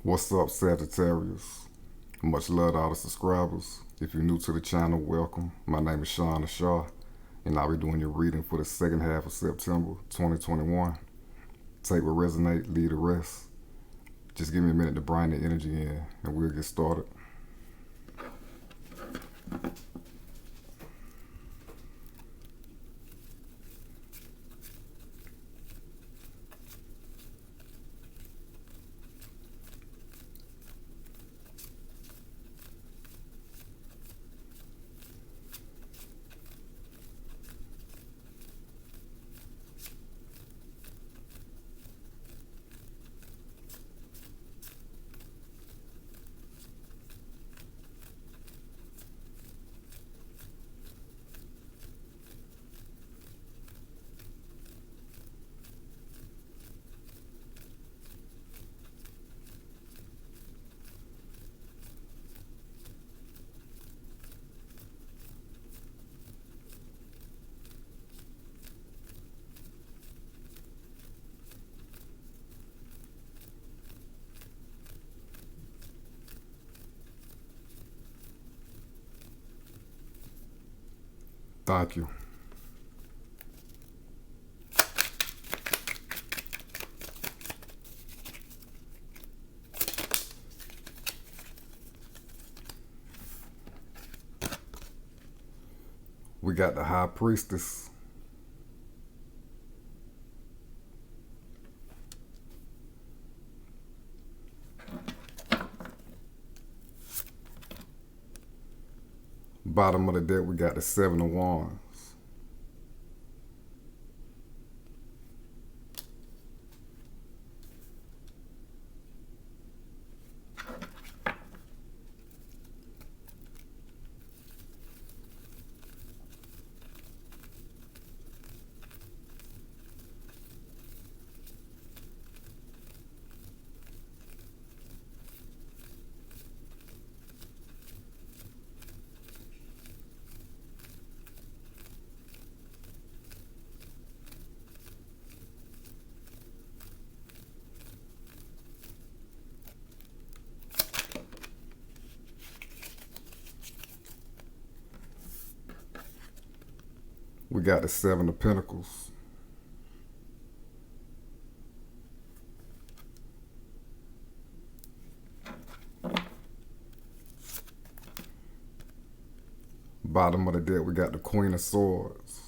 What's up, Sagittarius? Much love to all the subscribers. If you're new to the channel, welcome. My name is Sean Shaw, and I'll be doing your reading for the second half of September 2021. Take what resonate, leave the rest. Just give me a minute to bring the energy in, and we'll get started. Thank you. We got the High Priestess. Bottom of the deck, we got the Seven of Wands. We got the Seven of Pentacles. Bottom of the deck, we got the Queen of Swords.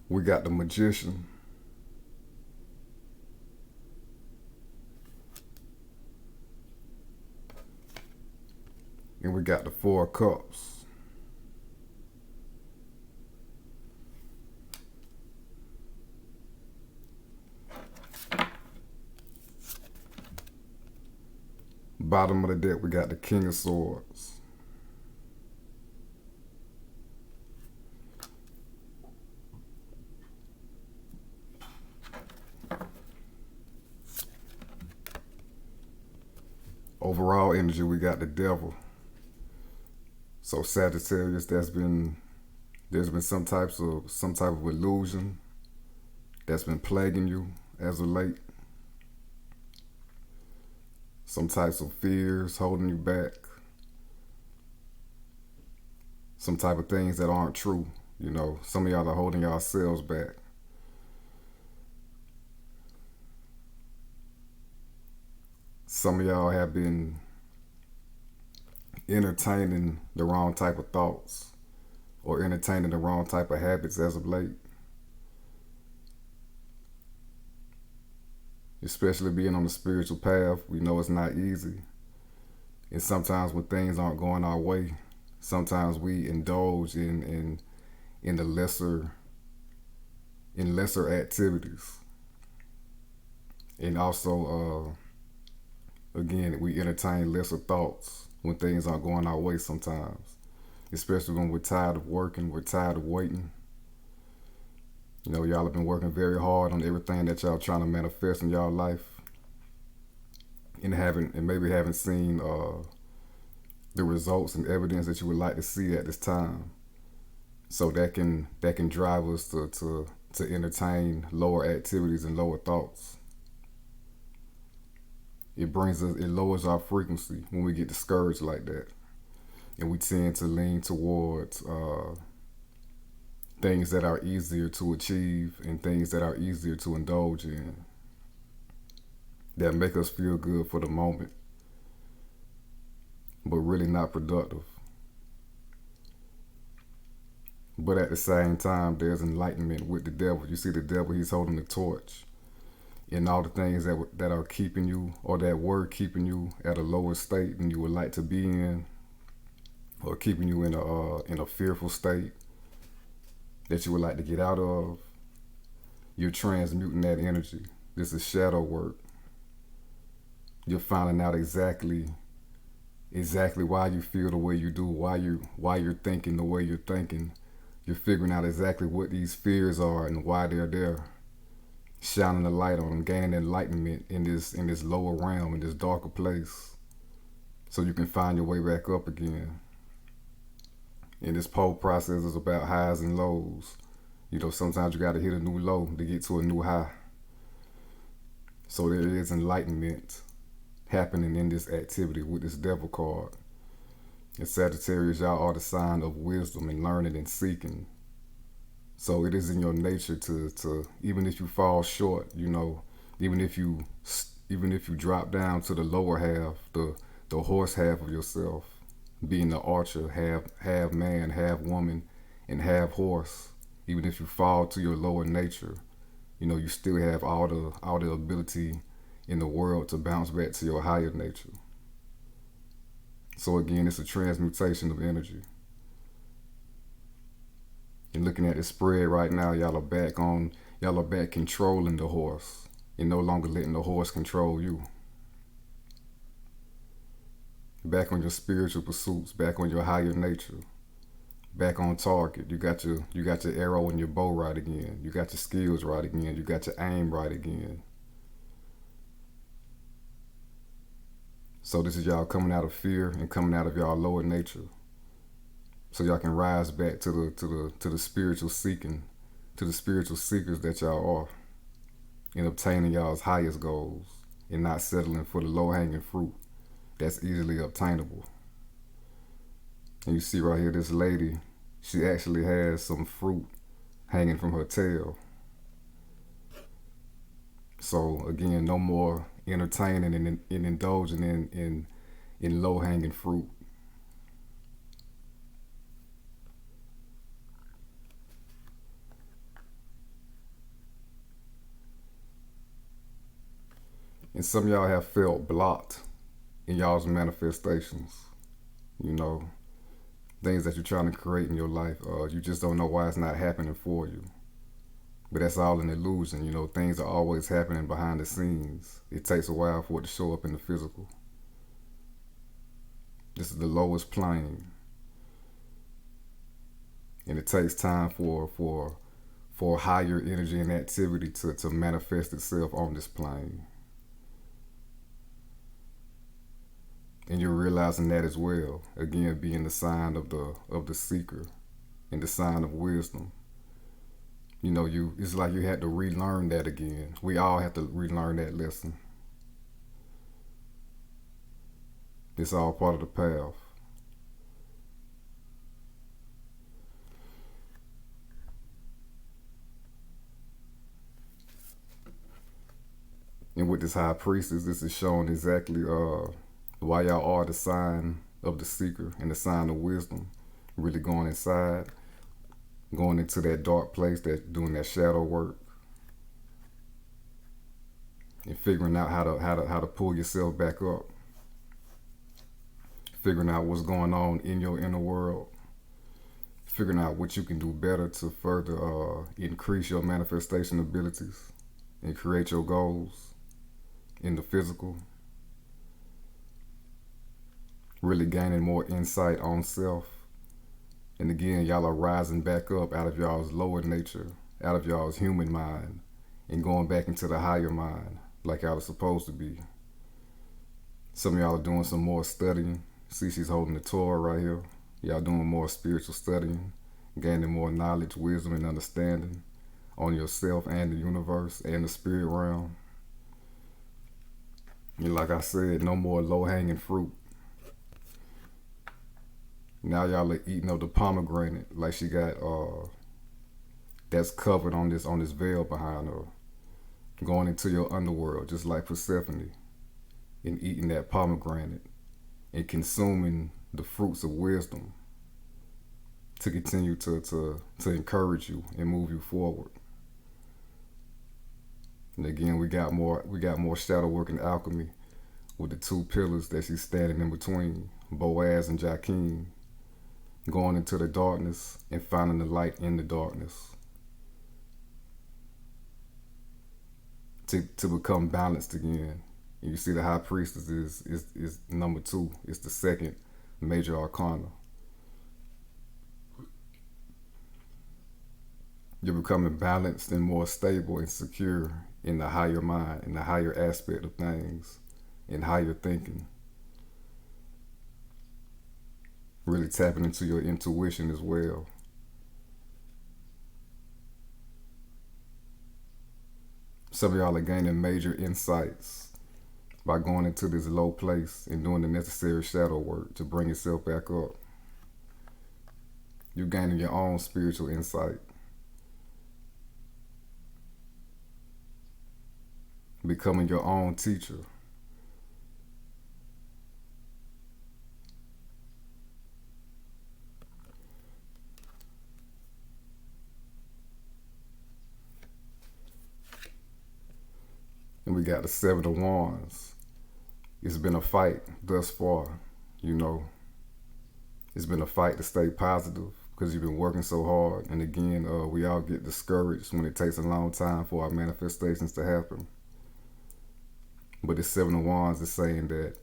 We got the Magician. And we got the Four of Cups. Bottom of the deck, we got the King of Swords. Overall energy, we got the Devil. So Sagittarius, there's been some type of illusion that's been plaguing you as of late. Some types of fears holding you back. Some type of things that aren't true. You know, some of y'all are holding yourselves back. Some of y'all have been entertaining the wrong type of thoughts or entertaining the wrong type of habits as of late. Especially being on the spiritual path, we know it's not easy. And sometimes when things aren't going our way, sometimes we indulge in the lesser activities. And also again, we entertain lesser thoughts when things aren't going our way sometimes. Especially when we're tired of working, we're tired of waiting. You know, y'all have been working very hard on everything that y'all trying to manifest in y'all life. And maybe haven't seen the results and evidence that you would like to see at this time. So that can drive us to entertain lower activities and lower thoughts. It lowers our frequency when we get discouraged like that. And we tend to lean towards things that are easier to achieve and things that are easier to indulge in, that make us feel good for the moment, but really not productive. But at the same time, there's enlightenment with the devil. You see the devil, he's holding the torch. And all the things that are keeping you, or that were keeping you at a lower state than you would like to be in, or keeping you in a fearful state that you would like to get out of, you're transmuting that energy. This is shadow work. You're finding out exactly why you feel the way you do, why you're thinking the way you're thinking. You're figuring out exactly what these fears are and why they're there. Shining the light on them, gaining enlightenment in this lower realm, in this darker place, so you can find your way back up again. And this whole process is about highs and lows. You know, sometimes you got to hit a new low to get to a new high. So there is enlightenment happening in this activity with this devil card. And Sagittarius, y'all are the sign of wisdom and learning and seeking. So it is in your nature to even if you fall short, you know, even if you drop down to the lower half, the horse half of yourself, being the archer, half man, half woman, and half horse, even if you fall to your lower nature, you know, you still have all the ability in the world to bounce back to your higher nature. So again, it's a transmutation of energy. And looking at the spread right now, y'all are back controlling the horse and no longer letting the horse control you. Back on your spiritual pursuits, back on your higher nature, back on target. You got your arrow and your bow right again. You got your skills right again. You got your aim right again. So this is y'all coming out of fear and coming out of y'all lower nature, so y'all can rise back to the spiritual seeking, to the spiritual seekers that y'all are, in obtaining y'all's highest goals and not settling for the low-hanging fruit that's easily obtainable. And you see right here, this lady, she actually has some fruit hanging from her tail. So again, no more entertaining and indulging in low-hanging fruit. And some of y'all have felt blocked in y'all's manifestations. You know, things that you're trying to create in your life. You just don't know why it's not happening for you. But that's all an illusion. You know, things are always happening behind the scenes. It takes a while for it to show up in the physical. This is the lowest plane. And it takes time for higher energy and activity to manifest itself on this plane. And you're realizing that as well. Again, being the sign of the seeker and the sign of wisdom. You know, it's like you had to relearn that again. We all have to relearn that lesson. It's all part of the path. And with this high priestess, this is showing exactly why y'all are the sign of the seeker and the sign of wisdom. Really going inside, going into that dark place, doing that shadow work. and figuring out how to pull yourself back up, figuring out what's going on in your inner world, figuring out what you can do better to further increase your manifestation abilities and create your goals in the physical, really gaining more insight on self. And again, y'all are rising back up out of y'all's lower nature, out of y'all's human mind, and going back into the higher mind like y'all are supposed to be. Some of y'all are doing some more studying. See, she's holding the Torah right here. Y'all doing more spiritual studying, gaining more knowledge, wisdom, and understanding on yourself and the universe and the spirit realm. And like I said, no more low-hanging fruit. Now y'all are eating up the pomegranate like she got that's covered on this veil behind her. Going into your underworld just like Persephone and eating that pomegranate and consuming the fruits of wisdom to continue to encourage you and move you forward. And again, we got more shadow work and alchemy with the two pillars that she's standing in between, Boaz and Jacqueline, going into the darkness and finding the light in the darkness to become balanced again. And you see the high priestess is number 2. It's the second major arcana. You're becoming balanced and more stable and secure in the higher mind, in the higher aspect of things, in higher thinking. Really tapping into your intuition as well. Some of y'all are gaining major insights by going into this low place and doing the necessary shadow work to bring yourself back up. You're gaining your own spiritual insight. Becoming your own teacher. And we got the 7 of Wands. It's been a fight thus far, you know. It's been a fight to stay positive because you've been working so hard. And again, we all get discouraged when it takes a long time for our manifestations to happen. But the 7 of Wands is saying that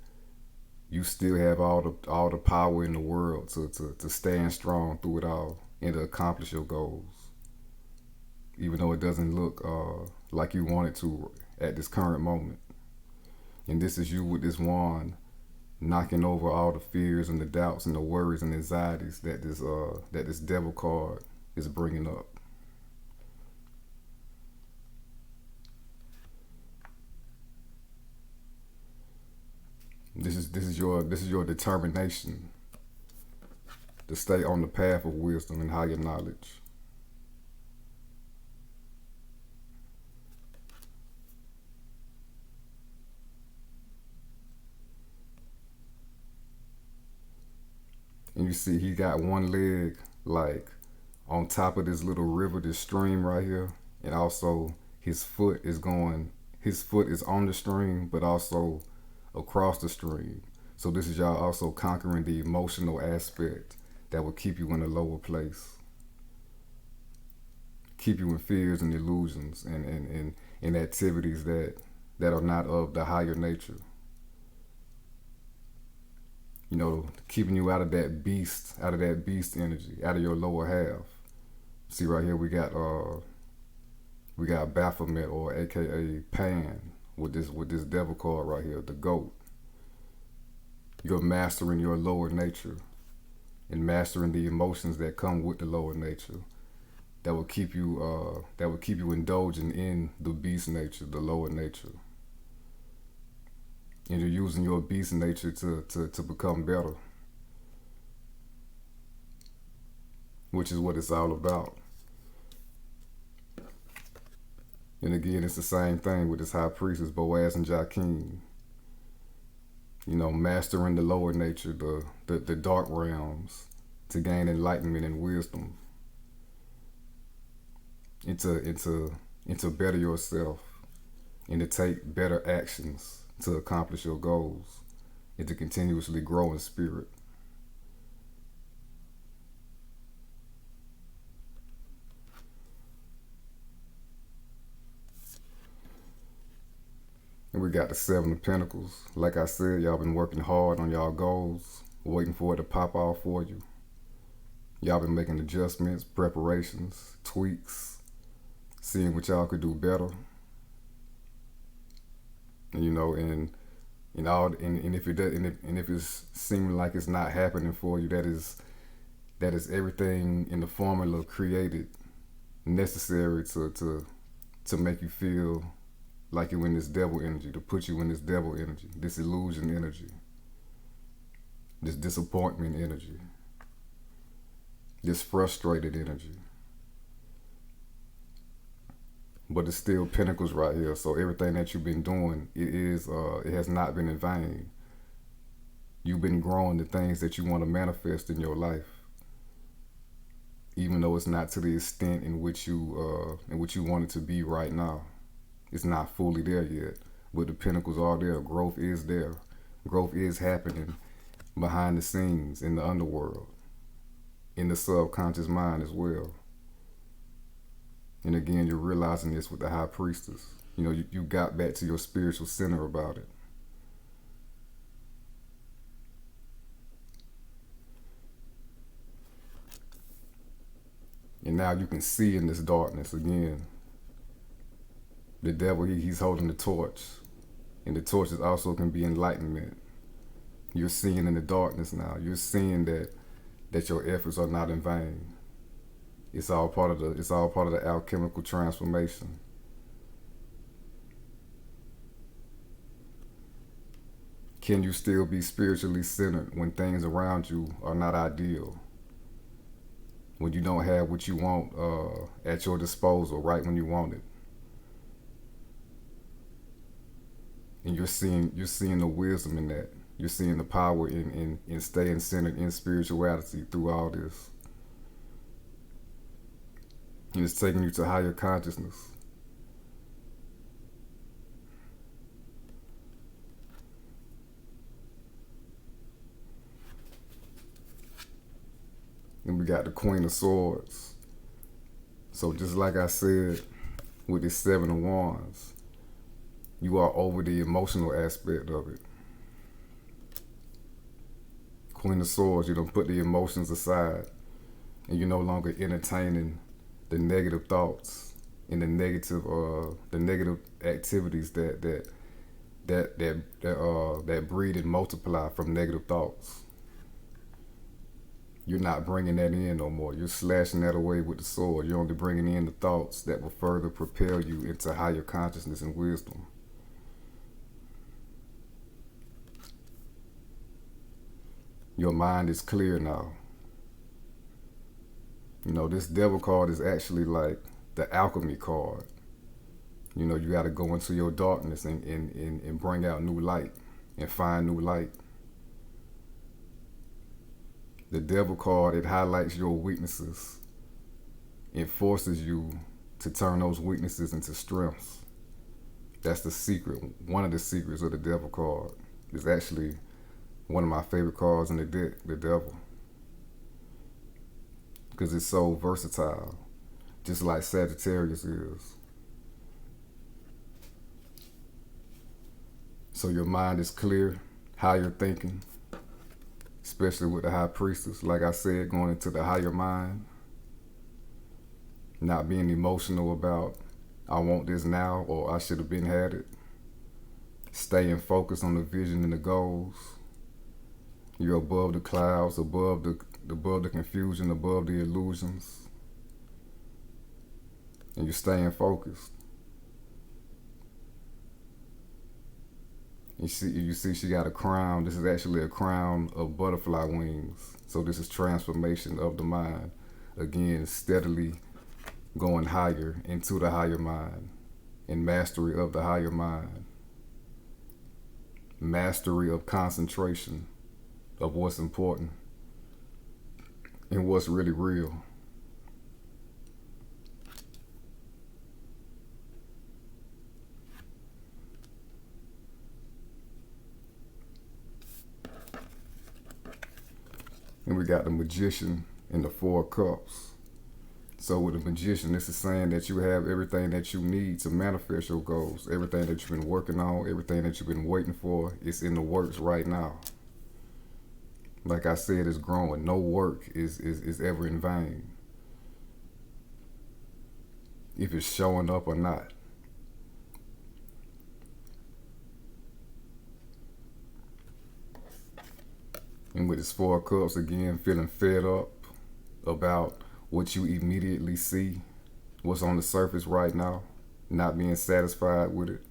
you still have all the power in the world to stand strong through it all and to accomplish your goals. Even though it doesn't look like you want it to at this current moment. And this is you with this wand knocking over all the fears and the doubts and the worries and anxieties that this devil card is bringing up. This is your determination to stay on the path of wisdom and higher knowledge. And you see he got one leg like on top of this little river, this stream right here. And also his foot is on the stream, but also across the stream. So this is y'all also conquering the emotional aspect that will keep you in a lower place. Keep you in fears and illusions and activities that are not of the higher nature. You know, keeping you out of that beast energy, out of your lower half. See right here we got Baphomet, or aka Pan, with this devil card right here, the goat. You're mastering your lower nature and mastering the emotions that come with the lower nature. That will keep you indulging in the beast nature, the lower nature. And you're using your beast nature to become better, which is what it's all about. And again, it's the same thing with this high priestess, Boaz and Jacqueline. You know, mastering the lower nature, the dark realms, to gain enlightenment and wisdom, and to better yourself and to take better actions to accomplish your goals and to continuously grow in spirit. And we got the Seven of Pentacles. Like I said, y'all been working hard on y'all goals, waiting for it to pop off for you. Y'all been making adjustments, preparations, tweaks, seeing what y'all could do better. And, you know, and if it does, and if it's seeming like it's not happening for you, that is everything in the formula created necessary to make you feel like you're in this devil energy, to put you in this devil energy, this illusion energy, this disappointment energy, this frustrated energy. But it's still pentacles right here. So everything that you've been doing, it has not been in vain. You've been growing the things that you want to manifest in your life, even though it's not to the extent in which you want it to be right now. It's not fully there yet, but the pentacles are there. Growth is there. Growth is happening behind the scenes, in the underworld, in the subconscious mind as well. And again, you're realizing this with the High Priestess. You know, you got back to your spiritual center about it. And now you can see in this darkness again. The devil, he's holding the torch. And the torch also can be enlightenment. You're seeing in the darkness now. You're seeing that your efforts are not in vain. It's all part of the alchemical transformation. Can you still be spiritually centered when things around you are not ideal? When you don't have what you want at your disposal right when you want it? And you're seeing the wisdom in that. You're seeing the power in staying centered in spirituality through all this. And it's taking you to higher consciousness. And we got the Queen of Swords. So just like I said with this Seven of Wands, you are over the emotional aspect of it. Queen of Swords, you don't put the emotions aside, and you're no longer entertaining the negative thoughts and the negative activities that breed and multiply from negative thoughts. You're not bringing that in no more. You're slashing that away with the sword. You're only bringing in the thoughts that will further propel you into higher consciousness and wisdom. Your mind is clear now. You know, this devil card is actually like the alchemy card. You know, you got to go into your darkness and bring out new light and find new light. The devil card, it highlights your weaknesses. It forces you to turn those weaknesses into strengths. That's the secret. One of the secrets of the devil card is actually one of my favorite cards in the deck, the devil. Because it's so versatile, just like Sagittarius is. So your mind is clear, higher thinking, especially with the High Priestess. Like I said, going into the higher mind, not being emotional about, I want this now, or I should have been had it. Staying focused on the vision and the goals. You're above the clouds, above the confusion, above the illusions. And you're staying focused. You see she got a crown. This is actually a crown of butterfly wings. So this is transformation of the mind. Again, steadily going higher into the higher mind and mastery of the higher mind. Mastery of concentration of what's important and what's really real. we got the Magician and the Four of Cups. So with the Magician, this is saying that you have everything that you need to manifest your goals. Everything that you've been working on, everything that you've been waiting for, it's in the works right now. Like I said, it's growing. No work is ever in vain, if it's showing up or not. And with this Four of Cups, again, feeling fed up about what you immediately see, what's on the surface right now, not being satisfied with it,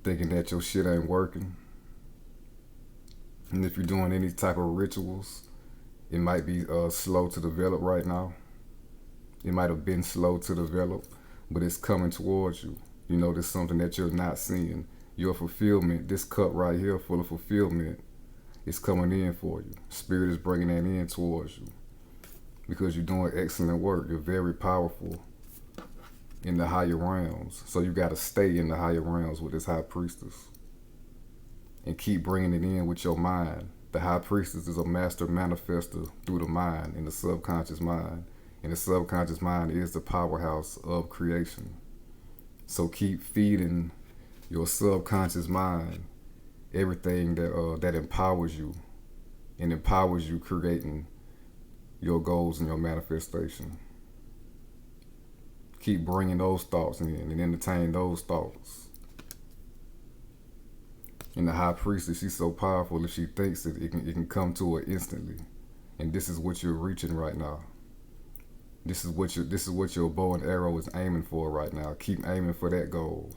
thinking that your shit ain't working. And if you're doing any type of rituals, it might be slow to develop right now. It might have been slow to develop, but it's coming towards you. You know, there's something that you're not seeing. Your fulfillment, this cup right here full of fulfillment, is coming in for you. Spirit is bringing that in towards you because you're doing excellent work. You're very powerful in the higher realms. So you got to stay in the higher realms with this High Priestess and keep bringing it in with your mind. The High Priestess is a master manifester through the mind, in the subconscious mind. And the subconscious mind is the powerhouse of creation. So keep feeding your subconscious mind everything that empowers you and empowers you creating your goals and your manifestation. Keep bringing those thoughts in and entertain those thoughts. And the High Priestess, she's so powerful. If she thinks it can come to her instantly. And this is what you're reaching right now. This is what your bow and arrow is aiming for right now. Keep aiming for that goal.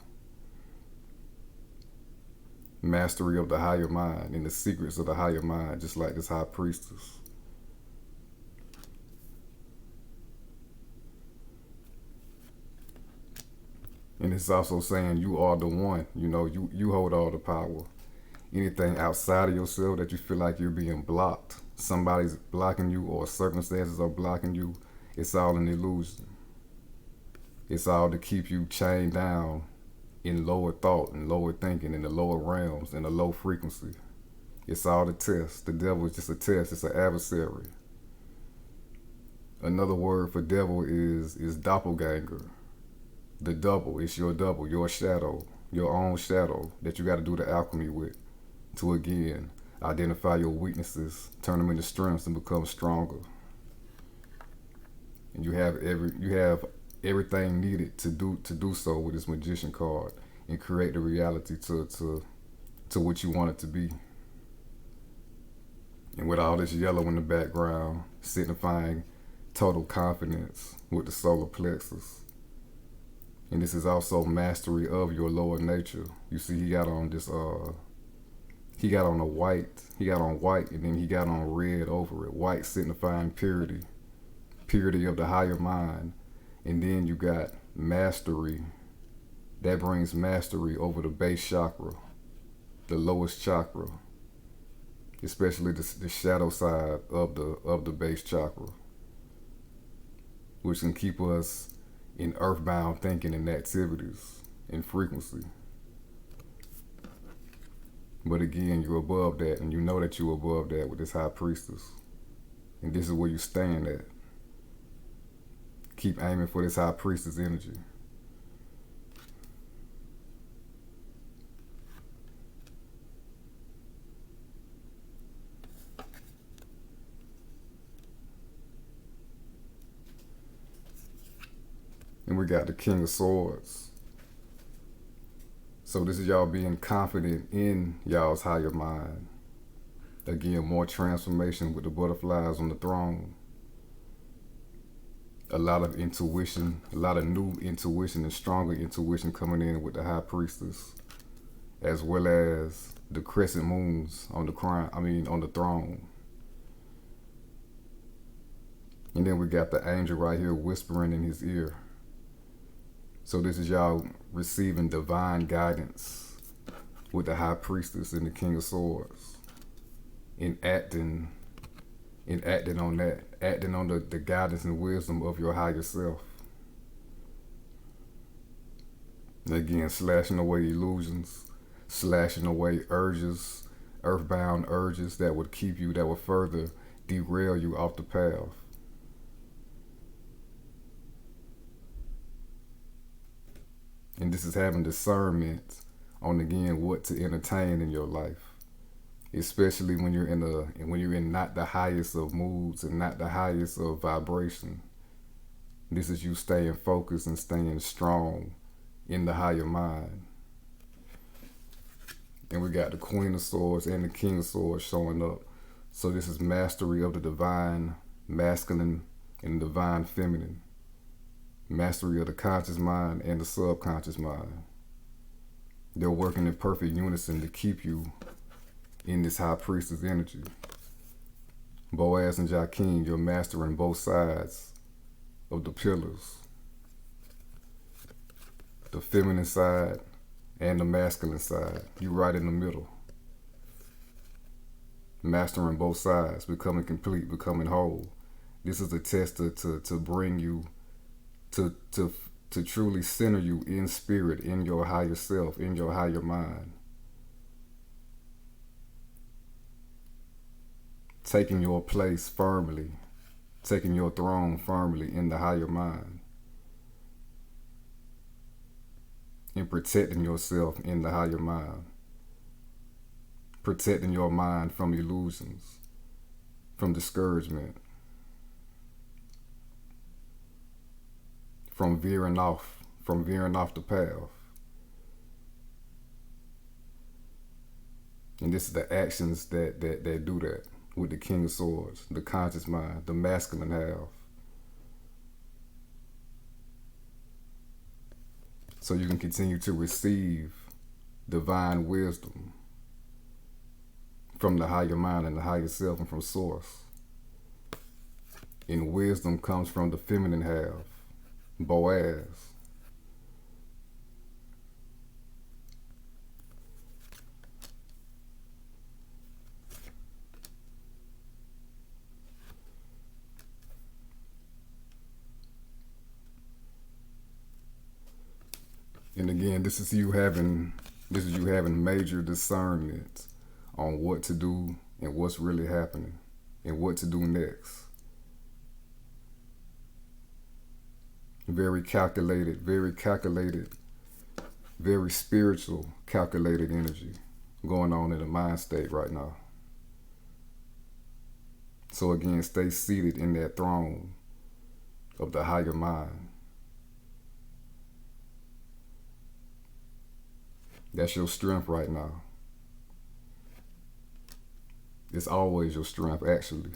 Mastery of the higher mind and the secrets of the higher mind, just like this High Priestess. And it's also saying you are the one. You know, you hold all the power. Anything outside of yourself that you feel like you're being blocked, somebody's blocking you or circumstances are blocking you, it's all an illusion. It's all to keep you chained down in lower thought and lower thinking, in the lower realms, in a low frequency. It's all a test. The devil is just a test. It's an adversary. Another word for devil is doppelganger. The double, it's your double, your shadow, your own shadow that you got to do the alchemy with to, again, identify your weaknesses, turn them into strengths, and become stronger. And you have everything needed to do so with this Magician card and create the reality to what you want it to be. And with all this yellow in the background, signifying total confidence with the solar plexus. And this is also mastery of your lower nature. You see, he got on this, he got on white, and then he got on red over it. White signifying purity of the higher mind. And then you got mastery. That brings mastery over the base chakra, the lowest chakra, especially the shadow side of the base chakra, which can keep us in earthbound thinking and activities and frequency. But again, you're above that, and you know that you're above that with this High Priestess. And this is where you stand at. Keep aiming for this High Priestess energy. And we got the King of Swords. So this is y'all being confident in y'all's higher mind. Again, more transformation with the butterflies on the throne. A lot of intuition, a lot of new intuition and stronger intuition coming in with the High Priestess, as well as the crescent moons on the on the throne. And then we got the angel right here whispering in his ear. So this is y'all receiving divine guidance with the High Priestess and the King of Swords, in acting on that, acting on the guidance and wisdom of your higher self. And again, slashing away illusions, slashing away urges, earthbound urges that would keep you, that would further derail you off the path. And this is having discernment on, again, what to entertain in your life, especially when you're in not the highest of moods and not the highest of vibration. This is you staying focused and staying strong in the higher mind. And we got the Queen of Swords and the King of Swords showing up. So this is mastery of the divine masculine and the divine feminine. Mastery of the conscious mind and the subconscious mind. They're working in perfect unison to keep you in this high priestess energy. Boaz and Jacqueline, you're mastering both sides of the pillars. The feminine side and the masculine side. You right in the middle. Mastering both sides, becoming complete, becoming whole. This is a test to bring you to truly center you in spirit, in your higher self, in your higher mind. Taking your place firmly, taking your throne firmly in the higher mind. And protecting yourself in the higher mind. Protecting your mind from illusions, from discouragement, from veering off the path. And this is the actions that do that with the King of Swords, the conscious mind, the masculine half. So you can continue to receive divine wisdom from the higher mind and the higher self and from source. And wisdom comes from the feminine half, Boaz. And again, this is you having major discernment on what to do and what's really happening and what to do next. Very calculated, very spiritual, calculated energy going on in the mind state right now. So again, stay seated in that throne of the higher mind. That's your strength right now. It's always your strength, actually.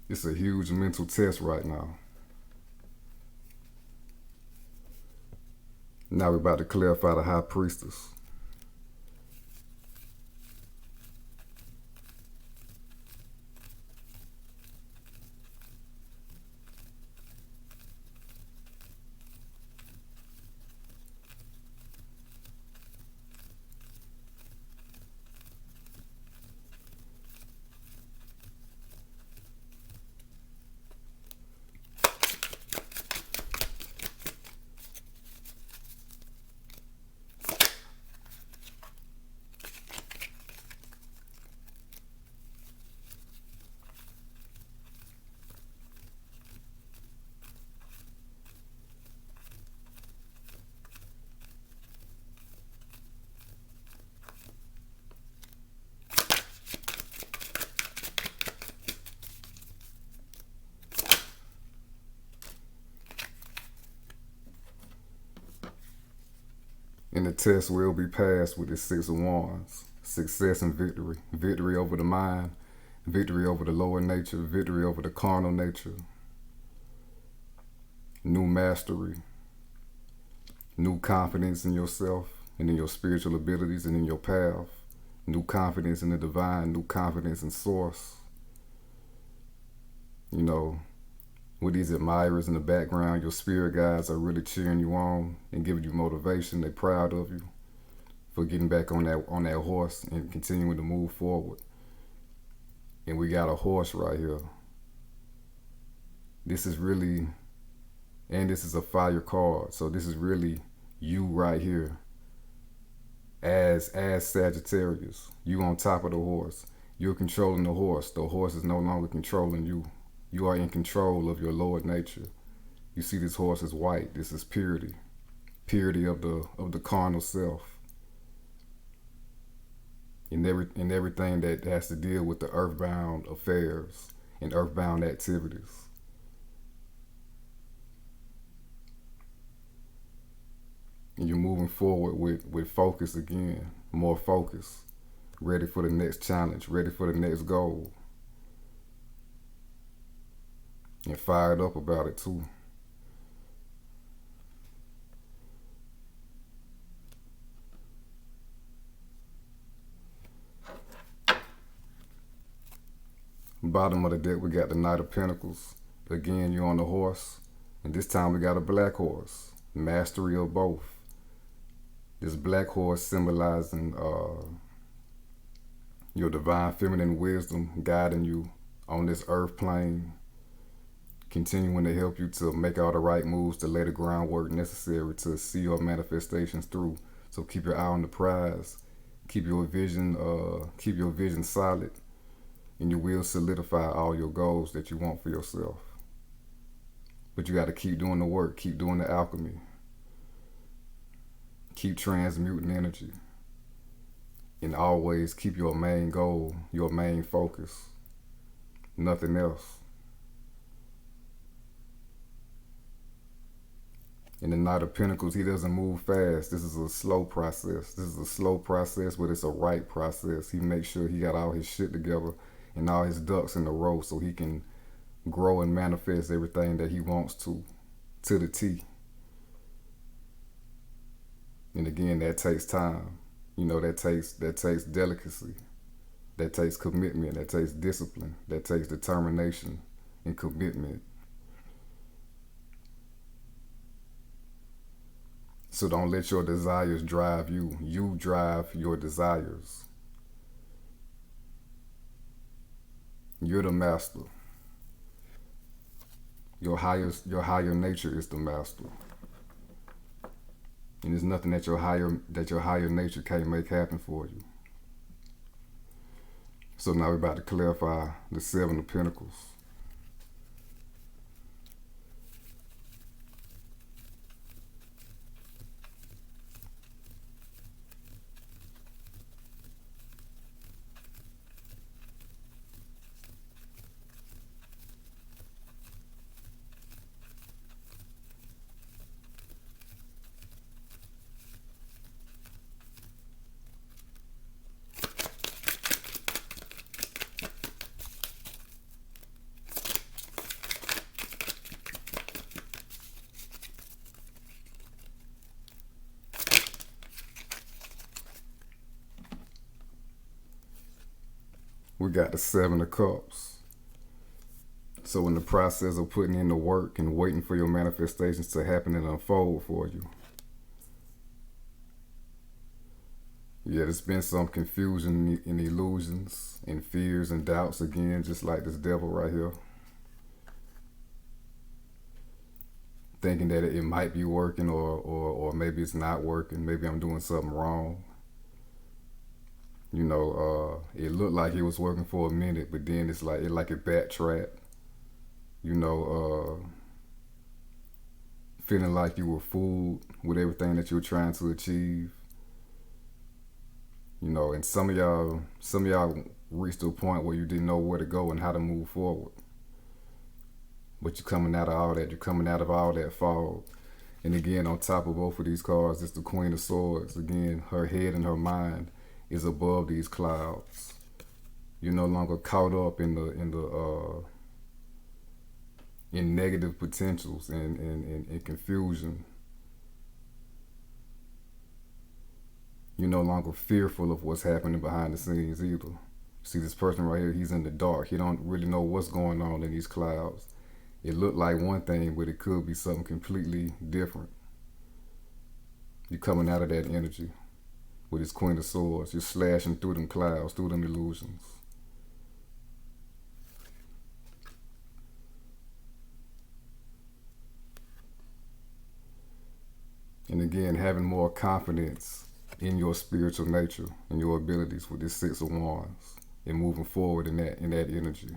It's a huge mental test right now. Now we're about to clarify the High Priestess. And the test will be passed with the Six of Wands. Success and victory. Victory over the mind. Victory over the lower nature. Victory over the carnal nature. New mastery. New confidence in yourself and in your spiritual abilities and in your path. New confidence in the divine. New confidence in source. You know, with these admirers in the background, your spirit guides are really cheering you on and giving you motivation. They're proud of you for getting back on that horse and continuing to move forward. And we got a horse right here. This is really, and this is a fire card. So this is really You right here as Sagittarius. You on top of the horse. You're controlling the horse. The horse is no longer controlling you. You are in control of your lower nature. You see this horse is white. This is purity. Purity of the carnal self. In everything that has to deal with the earthbound affairs and earthbound activities. And you're moving forward with focus again, more focus, ready for the next challenge, ready for the next goal. And fired up about it too. Bottom of the deck, we got the Knight of Pentacles. Again, you're on the horse. And this time we got a black horse. Mastery of both. This black horse symbolizing your divine feminine wisdom guiding you on this earth plane. Continuing to help you to make all the right moves to lay the groundwork necessary to see your manifestations through. So keep your eye on the prize. Keep your vision solid. And you will solidify all your goals that you want for yourself. But you got to keep doing the work, keep doing the alchemy. Keep transmuting energy. And always keep your main goal, your main focus. Nothing else. In the Knight of Pentacles, he doesn't move fast. This is a slow process. This is a slow process, but it's a right process. He makes sure he got all his shit together and all his ducks in a row so he can grow and manifest everything that he wants to the T. And again, that takes time. You know, that takes delicacy. That takes commitment. That takes discipline. That takes determination and commitment. So don't let your desires drive you. You drive your desires. You're the master. Your higher nature is the master. And there's nothing that your higher nature can't make happen for you. So now we're about to clarify the Seven of Pentacles. We got the Seven of Cups. So in the process of putting in the work and waiting for your manifestations to happen and unfold for you. Yeah, there's been some confusion and illusions and fears and doubts again, just like this devil right here. Thinking that it might be working or maybe it's not working. Maybe I'm doing something wrong. You know, it looked like it was working for a minute, but then it's like it backtracked. You know, feeling like you were fooled with everything that you were trying to achieve. You know, and some of y'all reached to a point where you didn't know where to go and how to move forward. But you're coming out of all that. You're coming out of all that fog. And again, on top of both of these cards, it's the Queen of Swords. Again, her head and her mind is above these clouds. You're no longer caught up in negative potentials and confusion. You're no longer fearful of what's happening behind the scenes either. See this person right here, he's in the dark. He don't really know what's going on in these clouds. It looked like one thing, but it could be something completely different. You're coming out of that energy. With his Queen of Swords, you're slashing through them clouds, through them illusions. And again, having more confidence in your spiritual nature and your abilities with this Six of Wands and moving forward in that energy.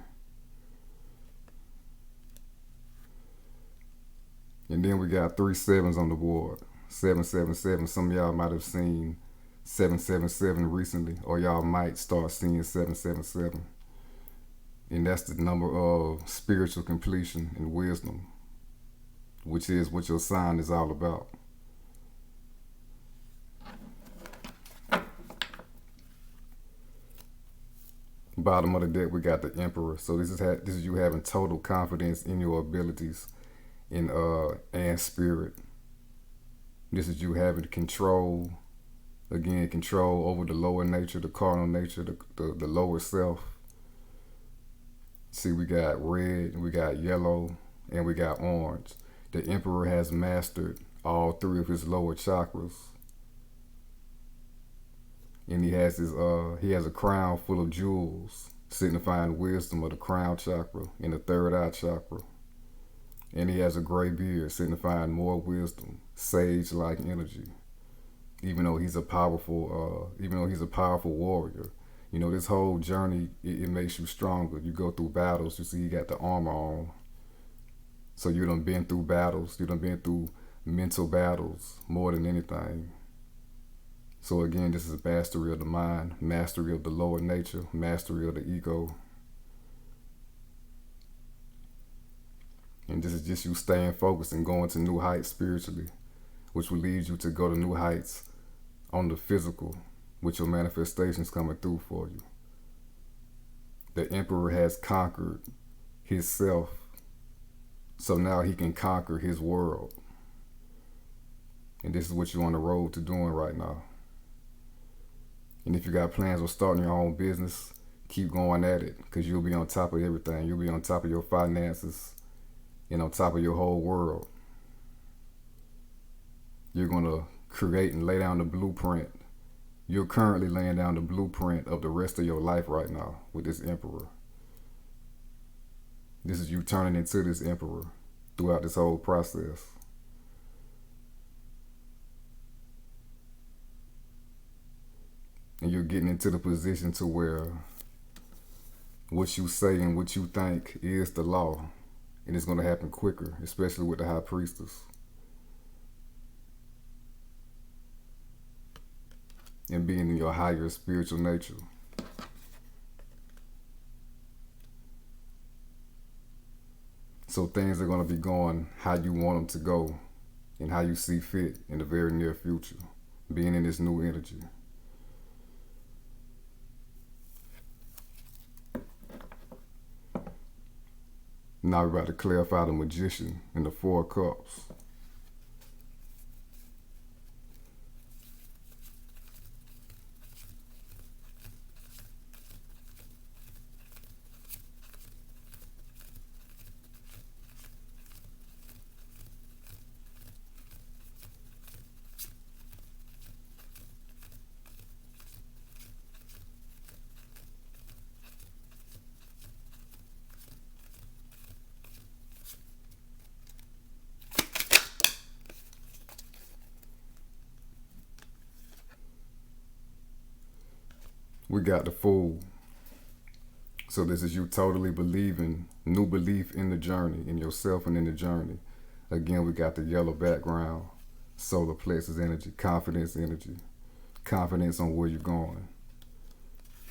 And then we got 3 sevens on the board. 777. Some of y'all might have seen 777 recently, or y'all might start seeing 777. And that's the number of spiritual completion and wisdom, which is what your sign is all about. Bottom of the deck, we got the Emperor. So this is you having total confidence in your abilities and spirit. This is you having control, again, control over the lower nature, the carnal nature, the lower self. See, we got red, we got yellow, and we got orange. The Emperor has mastered all 3 of his lower chakras. And he has a crown full of jewels, signifying wisdom of the crown chakra and the third eye chakra. And he has a gray beard, signifying more wisdom, sage-like energy. Even though he's a powerful warrior, you know, this whole journey it makes you stronger. You go through battles. You see, you got the armor on, so you done been through battles. You done been through mental battles more than anything. So again, this is mastery of the mind, mastery of the lower nature, mastery of the ego. And this is just you staying focused and going to new heights spiritually, which will lead you to go to new heights on the physical, with your manifestations coming through for you. The Emperor has conquered his self, so now he can conquer his world. And this is what you're on the road to doing right now. And if you got plans on starting your own business, keep going at it, because you'll be on top of everything. You'll be on top of your finances and on top of your whole world. You're going to create and lay down the blueprint. You're currently laying down the blueprint of the rest of your life right now with this Emperor. This is you turning into this Emperor throughout this whole process. And you're getting into the position to where what you say and what you think is the law. And it's going to happen quicker, especially with the High Priestess. And being in your higher spiritual nature. So things are going to be going how you want them to go and how you see fit in the very near future, being in this new energy. Now we're about to clarify the Magician and the 4 Cups. We got the Fool. So this is you totally believing, new belief in the journey, in yourself and in the journey. Again, we got the yellow background, solar plexus energy, confidence on where you're going.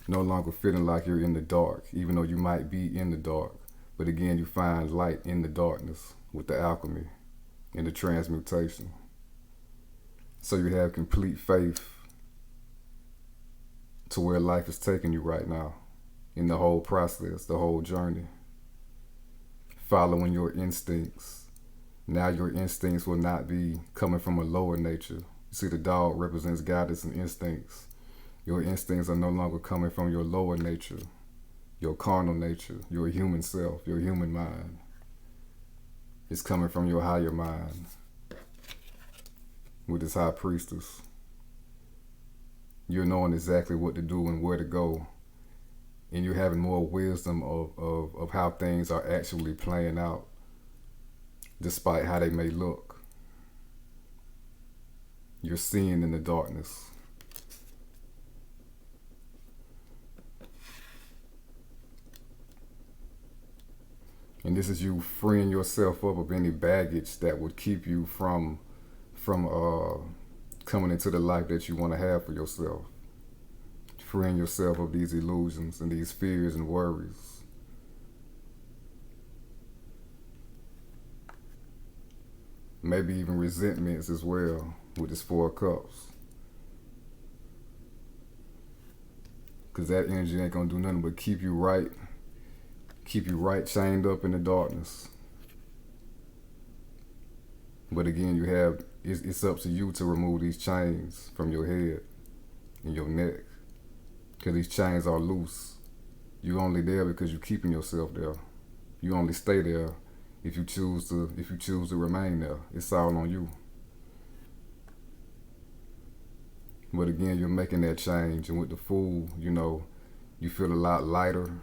No longer feeling like you're in the dark, even though you might be in the dark. But again, you find light in the darkness with the alchemy and the transmutation. So you have complete faith to where life is taking you right now in the whole process, the whole journey. Following your instincts. Now your instincts will not be coming from a lower nature. You see, the dog represents guidance and instincts. Your instincts are no longer coming from your lower nature, your carnal nature, your human self, your human mind. It's coming from your higher mind with this High Priestess. You're knowing exactly what to do and where to go. And you're having more wisdom of how things are actually playing out, despite how they may look. You're seeing in the darkness. And this is you freeing yourself up of any baggage that would keep you from coming into the life that you want to have for yourself. Freeing yourself of these illusions and these fears and worries. Maybe even resentments as well with this Four of Cups. Because that energy ain't going to do nothing but keep you right chained up in the darkness. But again, it's up to you to remove these chains from your head and your neck. Because these chains are loose. You're only there because you're keeping yourself there. You only stay there if you choose to remain there. It's all on you. But again, you're making that change, and with the Fool, you feel a lot lighter,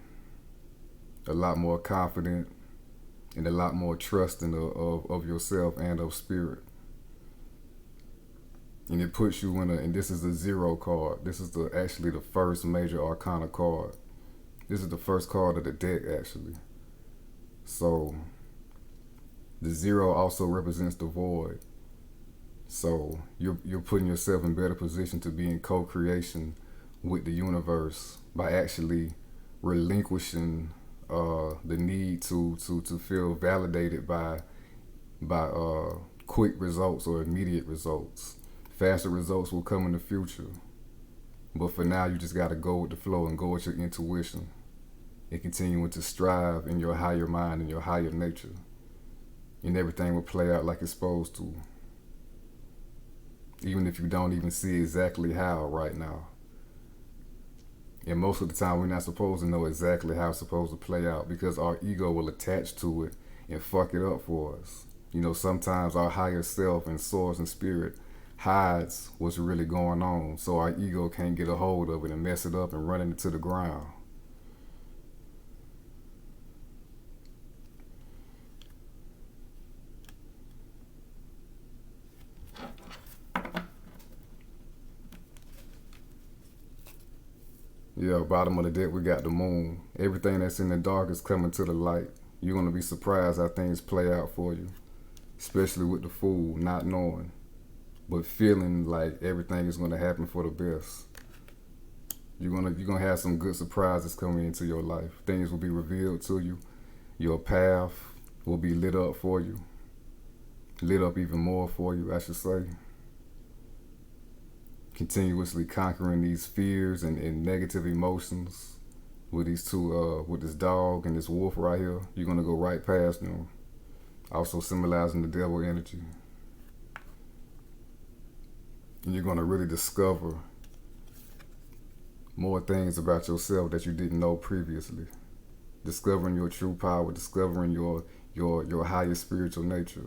a lot more confident, and a lot more trusting of yourself and of spirit. And it puts you and this is the 0 card. This is actually the first major arcana card. This is the first card of the deck, actually. So the 0 also represents the void. So you're putting yourself in better position to be in co-creation with the universe by actually relinquishing the need to feel validated by quick results or immediate results. Faster results will come in the future. But for now, you just got to go with the flow and go with your intuition and continuing to strive in your higher mind and your higher nature. And everything will play out like it's supposed to. Even if you don't even see exactly how right now. And most of the time, we're not supposed to know exactly how it's supposed to play out because our ego will attach to it and fuck it up for us. Sometimes our higher self and source and spirit hides what's really going on, so our ego can't get a hold of it and mess it up and run it into the ground. Yeah, bottom of the deck, we got the Moon. Everything that's in the dark is coming to the light. You're going to be surprised how things play out for you, especially with the Fool, not knowing, but feeling like everything is going to happen for the best. You're gonna have some good surprises coming into your life. Things will be revealed to you. Your path will be lit up for you. Lit up even more for you, I should say. Continuously conquering these fears and negative emotions with these two, with this dog and this wolf right here. You're gonna go right past them. Also symbolizing the devil energy. And you're gonna really discover more things about yourself that you didn't know previously. Discovering your true power, discovering your higher spiritual nature.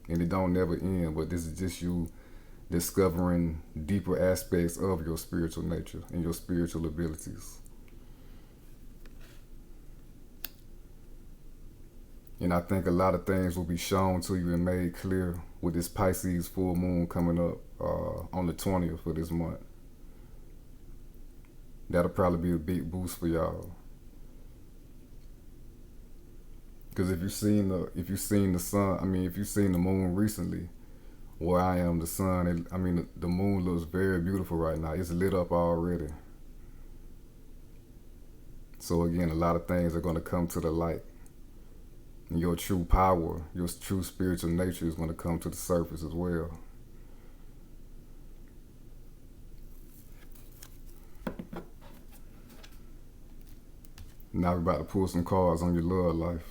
And it don't never end, but this is just you discovering deeper aspects of your spiritual nature and your spiritual abilities. And I think a lot of things will be shown to you and made clear with this Pisces full moon coming up on the 20th of this month. That'll probably be a big boost for y'all. Because if you've seen the sun, if you've seen the moon recently, where I am, the sun, the moon looks very beautiful right now. It's lit up already. So again, a lot of things are going to come to the light. And your true power, your true spiritual nature is going to come to the surface as well. Now we're about to pull some cards on your love life.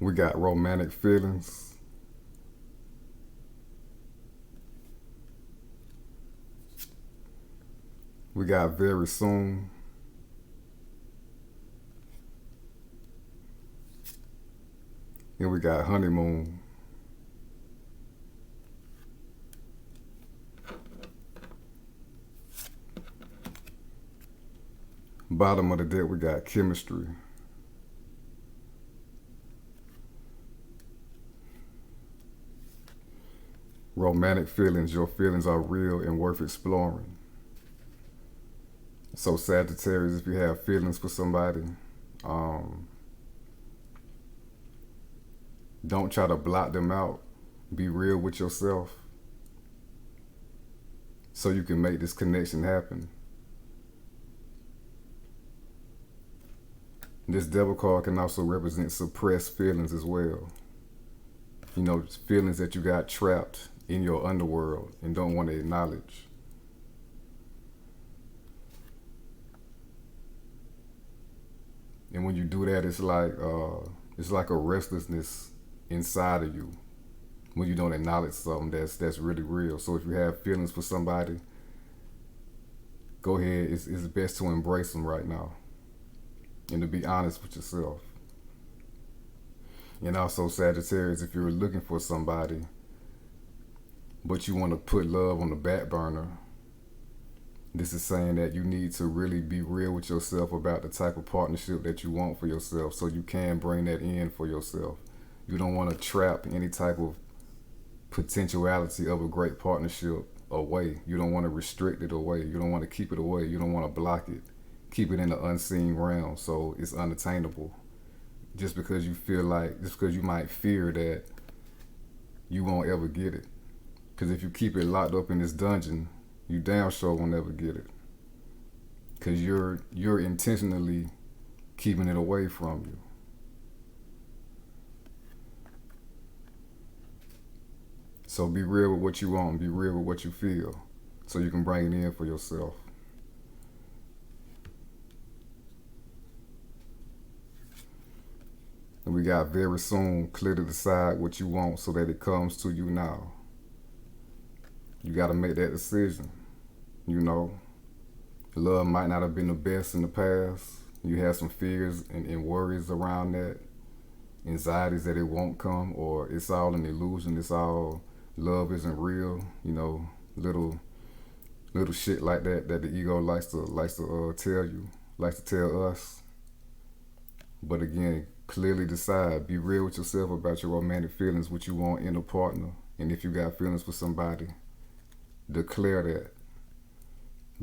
We got romantic feelings. We got very soon. And we got honeymoon. Bottom of the deck, we got chemistry. Romantic feelings. Your feelings are real and worth exploring. So Sagittarius, if you have feelings for somebody, don't try to block them out. Be real with yourself so you can make this connection happen. This devil card can also represent suppressed feelings as well. You know, feelings that you got trapped in your underworld and don't want to acknowledge. And when you do that, it's like a restlessness inside of you when you don't acknowledge something that's really real. So if you have feelings for somebody, go ahead. It's best to embrace them right now and to be honest with yourself. And also Sagittarius, if you're looking for somebody, but you want to put love on the back burner, this is saying that you need to really be real with yourself about the type of partnership that you want for yourself so you can bring that in for yourself. You don't want to trap any type of potentiality of a great partnership away. You don't want to restrict it away. You don't want to keep it away. You don't want to block it. Keep it in the unseen realm so it's unattainable. Just because you might fear that you won't ever get it. Because if you keep it locked up in this dungeon, you damn sure won't ever get it. Because you're intentionally keeping it away from you. So be real with what you want, be real with what you feel, so you can bring it in for yourself. And we got very soon, clearly decide what you want so that it comes to you now. You got to make that decision. You know, love might not have been the best in the past. You have some fears and worries around that, anxieties that it won't come, or it's all an illusion. It's all love isn't real. You know, little shit like that the ego likes to tell you, likes to tell us. But again, clearly decide. Be real with yourself about your romantic feelings, what you want in a partner, and if you got feelings for somebody, declare that.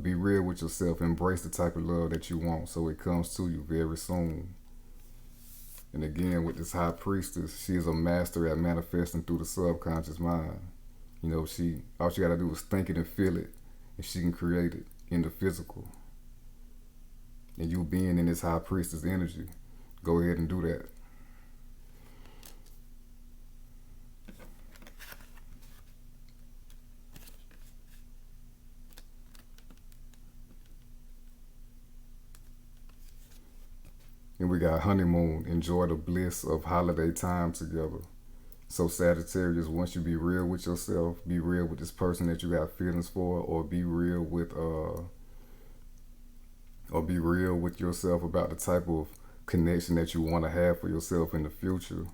Be real with yourself. Embrace the type of love that you want so it comes to you very soon. And again, with this high priestess, she is a master at manifesting through the subconscious mind. You know, all she got to do is think it and feel it, and she can create it in the physical. And you being in this high priestess energy, go ahead and do that. And we got honeymoon. Enjoy the bliss of holiday time together. So Sagittarius, once you be real with yourself, be real with this person that you got feelings for, or be real with yourself about the type of connection that you want to have for yourself in the future.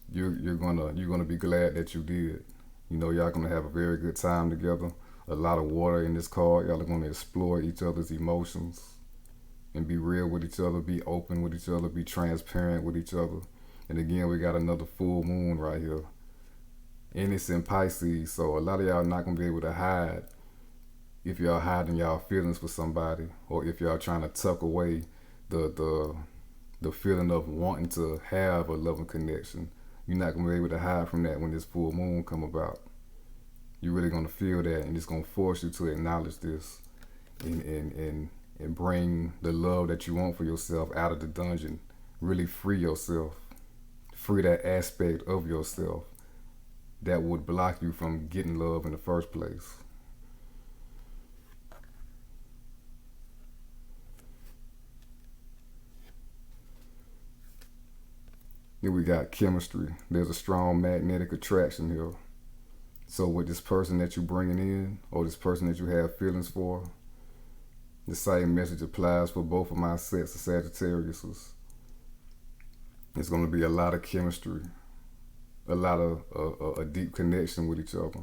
You're gonna be glad that you did. You know, y'all gonna have a very good time together. A lot of water in this card. Y'all are gonna explore each other's emotions and be real with each other, be open with each other, be transparent with each other. And again, we got another full moon right here. And it's in Pisces, so a lot of y'all not gonna be able to hide if y'all hiding y'all feelings for somebody, or if y'all trying to tuck away the feeling of wanting to have a loving connection. You're not gonna be able to hide from that when this full moon come about. You're really gonna feel that, and it's gonna force you to acknowledge this and bring the love that you want for yourself out of the dungeon. Really free yourself. Free that aspect of yourself that would block you from getting love in the first place. Then we got chemistry. There's a strong magnetic attraction here. So with this person that you're bringing in, or this person that you have feelings for, the same message applies for both of my sets of Sagittariuses. It's going to be a lot of chemistry, a lot of a deep connection with each other.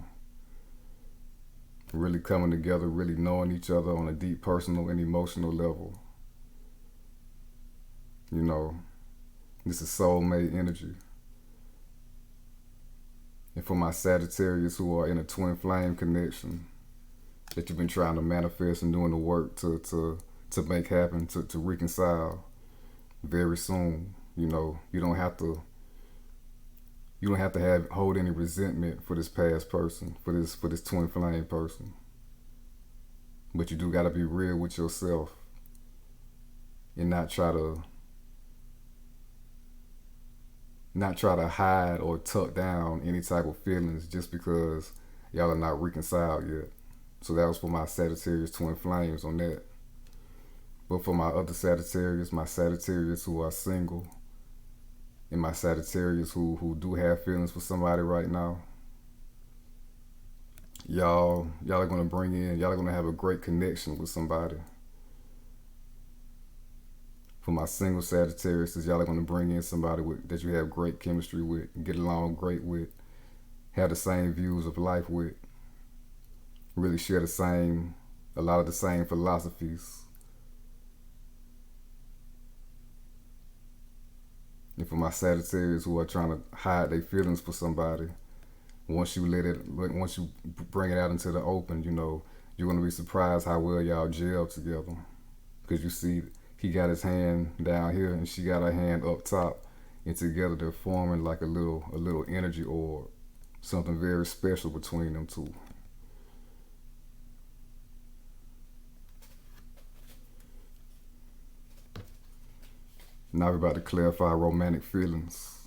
Really coming together, really knowing each other on a deep personal and emotional level. You know, this is soulmate energy. And for my Sagittarius who are in a twin flame connection that you've been trying to manifest and doing the work to make happen, to reconcile very soon. You know, you don't have to hold any resentment for this past person, for this twin flame person. But you do gotta be real with yourself and not try to hide or tuck down any type of feelings just because y'all are not reconciled yet. So that was for my Sagittarius twin flames on that. But for my other Sagittarius, my Sagittarius who are single, and my Sagittarius who do have feelings for somebody right now, y'all are gonna have a great connection with somebody. For my single Sagittarius, y'all are gonna bring in somebody that you have great chemistry with, get along great with, have the same views of life with, really share a lot of the same philosophies. And for my Sagittarius who are trying to hide their feelings for somebody, once you bring it out into the open, you know, you're gonna be surprised how well y'all gel together. Because you see, he got his hand down here and she got her hand up top, and together they're forming like a little energy orb, something very special between them two. Now we're about to clarify romantic feelings.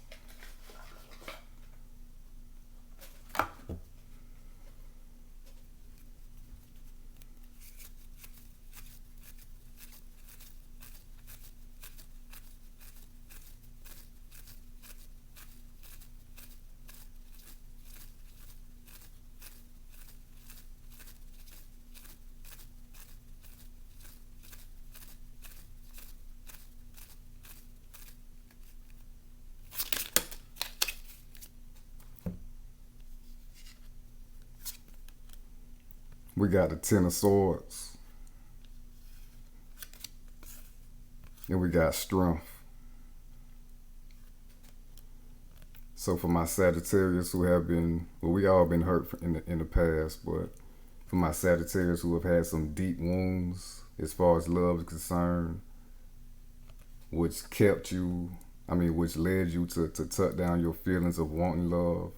We got the Ten of Swords. And we got strength. So for my Sagittarius who have been, well, we all been hurt in the past, but for my Sagittarius who have had some deep wounds as far as love is concerned, which led you to tuck down your feelings of wanting love,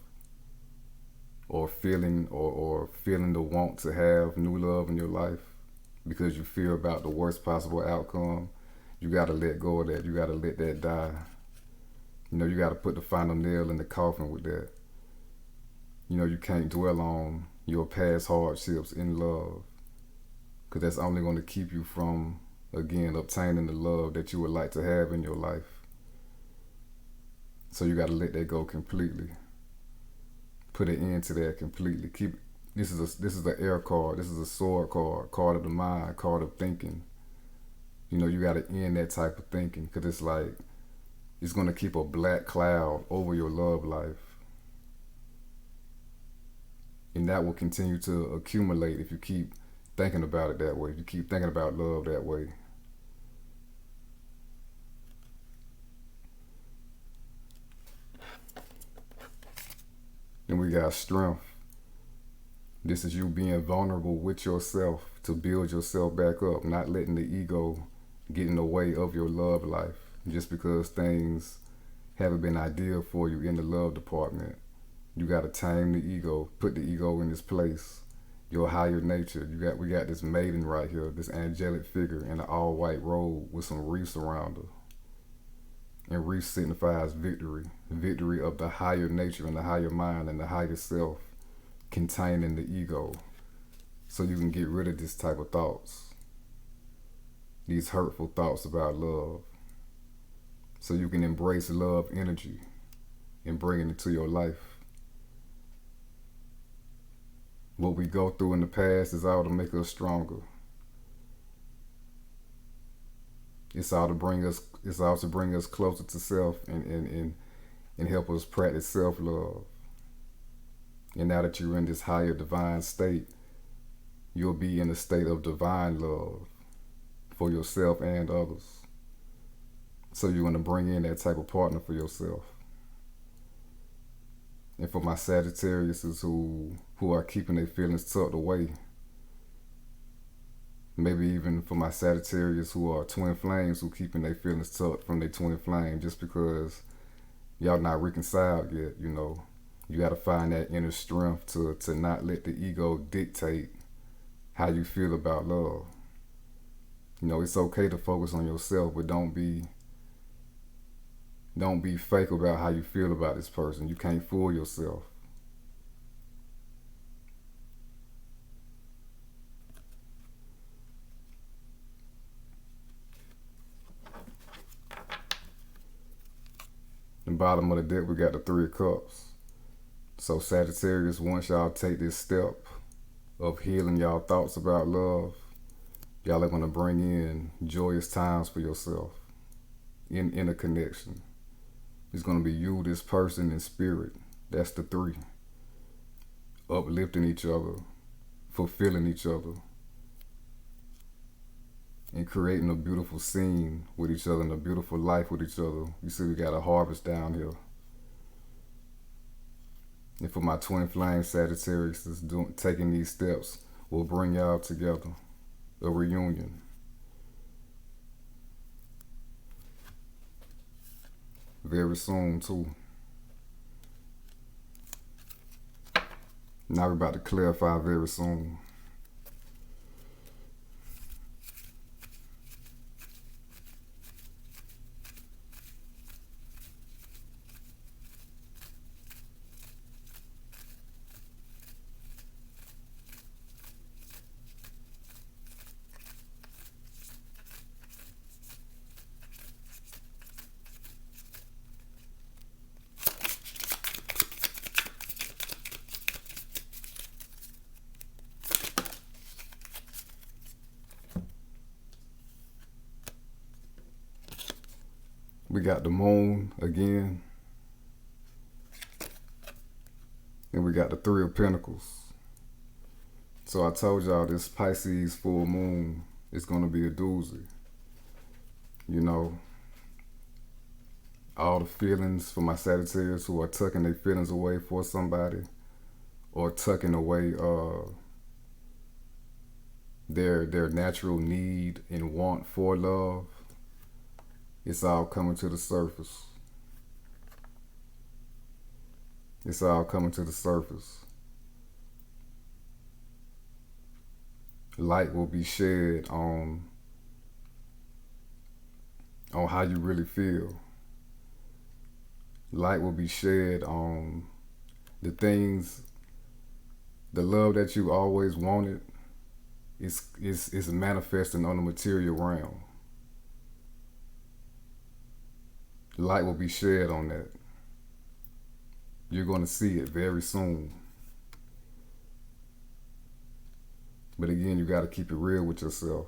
or feeling the want to have new love in your life because you fear about the worst possible outcome. You got to let go of that. You got to let that die. You know, you got to put the final nail in the coffin with that. You know, you can't dwell on your past hardships in love, because that's only going to keep you from, again, obtaining the love that you would like to have in your life. So you got to let that go completely. Put an end to that completely. This is an air card. This is a sword card of the mind, card of thinking. You know, you got to end that type of thinking, because it's like it's going to keep a black cloud over your love life, and that will continue to accumulate if you keep thinking about it that way. If you keep thinking about love that way. Then we got strength. This is you being vulnerable with yourself to build yourself back up, not letting the ego get in the way of your love life just because things haven't been ideal for you in the love department. You got to tame the ego, put the ego in its place, your higher nature. We got this maiden right here, this angelic figure in an all-white robe with some wreaths around her. And wreath signifies victory of the higher nature and the higher mind and the higher self containing the ego. So you can get rid of this type of thoughts, these hurtful thoughts about love. so you can embrace love energy and bring it into your life. What we go through in the past is all to make us stronger. It's all to bring us closer to self and help us practice self-love. And now that you're in this higher divine state, you'll be in a state of divine love for yourself and others. So you're going to bring in that type of partner for yourself. And for my Sagittariuses who are keeping their feelings tucked away, maybe even for my Sagittarius who are twin flames who keeping their feelings tucked from their twin flame just because y'all not reconciled yet, you know. You got to find that inner strength to not let the ego dictate how you feel about love. You know, it's okay to focus on yourself, but don't be fake about how you feel about this person. You can't fool yourself. The bottom of the deck, we got the Three of Cups. So Sagittarius, once y'all take this step of healing y'all thoughts about love, y'all are going to bring in joyous times for yourself in a connection. It's going to be you, this person, in spirit. That's the three. Uplifting each other, fulfilling each other, and creating a beautiful scene with each other and a beautiful life with each other. You see we got a harvest down here. And for my twin flame Sagittarius taking these steps will bring y'all together. A reunion. Very soon too. Now we're about to clarify very soon. We got the moon again. And we got the Three of Pentacles. So I told y'all this Pisces full moon is going to be a doozy. You know, all the feelings for my Sagittarius who are tucking their feelings away for somebody or tucking away their natural need and want for love. It's all coming to the surface. It's all coming to the surface. Light will be shed on how you really feel. Light will be shed on the things, the love that you always wanted is manifesting on the material realm. Light will be shed on that. You're going to see it very soon. But again, you got to keep it real with yourself.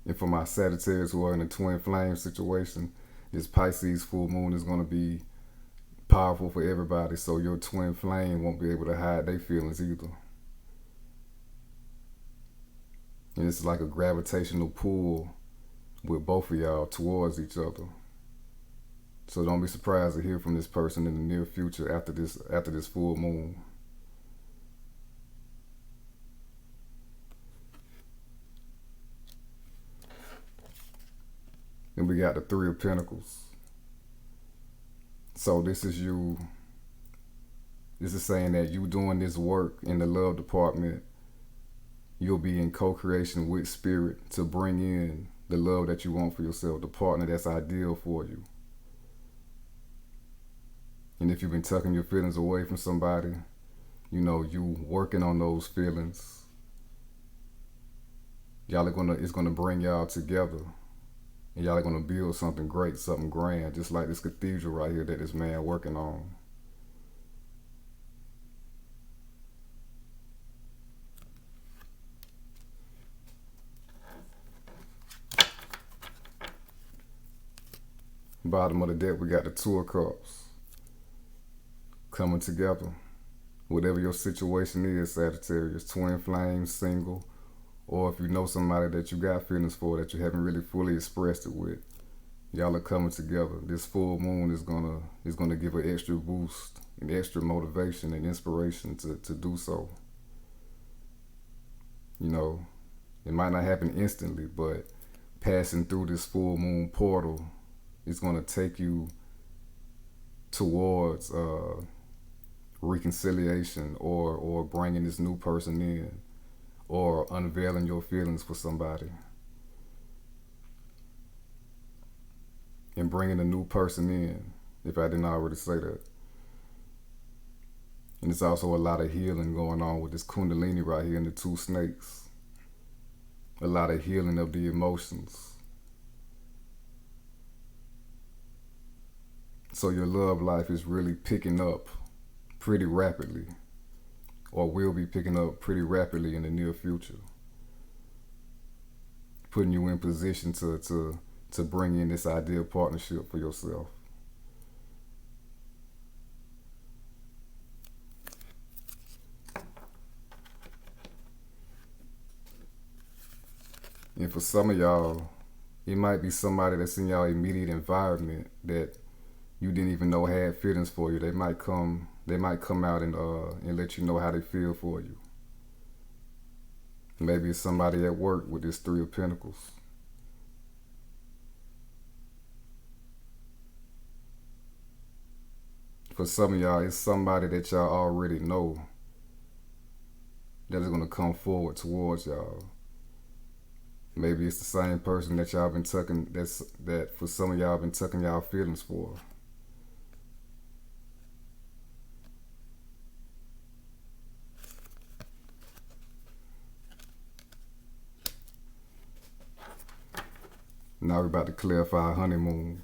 And for my Sagittarius who are in a twin flame situation, this Pisces full moon is going to be powerful for everybody, so your twin flame won't be able to hide their feelings either. And it's like a gravitational pull with both of y'all towards each other. So don't be surprised to hear from this person in the near future after this full moon. Then we got the Three of Pentacles. So this is you. This is saying that you doing this work in the love department, you'll be in co-creation with spirit to bring in the love that you want for yourself, the partner that's ideal for you. And if you've been tucking your feelings away from somebody, you know, you working on those feelings, it's gonna bring y'all together And y'all are going to build something great, something grand, just like this cathedral right here that this man working on. Bottom of the deck, we got the Two of Cups. Coming together. Whatever your situation is, Sagittarius, twin flame, single, or if you know somebody that you got feelings for that you haven't really fully expressed it with, y'all are coming together. This full moon is gonna give an extra boost and extra motivation and inspiration to do so. You know, it might not happen instantly, but passing through this full moon portal is gonna take you towards reconciliation or bringing this new person in or unveiling your feelings for somebody and bringing a new person in, if I didn't already say that. And there's also a lot of healing going on with this kundalini right here and the two snakes. A lot of healing of the emotions. So your love life is really picking up pretty rapidly, or will be picking up pretty rapidly in the near future. Putting you in position to bring in this ideal partnership for yourself. And for some of y'all, it might be somebody that's in your immediate environment that you didn't even know had feelings for you. They might come out and let you know how they feel for you. Maybe it's somebody at work with this Three of Pentacles. For some of y'all, it's somebody that y'all already know that is going to come forward towards y'all. Maybe it's the same person that y'all been tucking, that for some of y'all been tucking y'all feelings for. Now we're about to clarify honeymoon.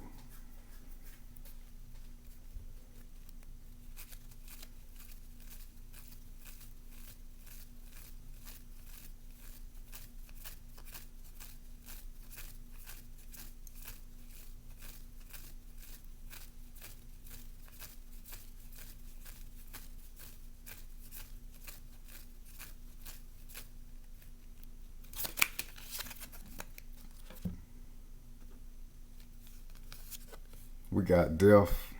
We got Death,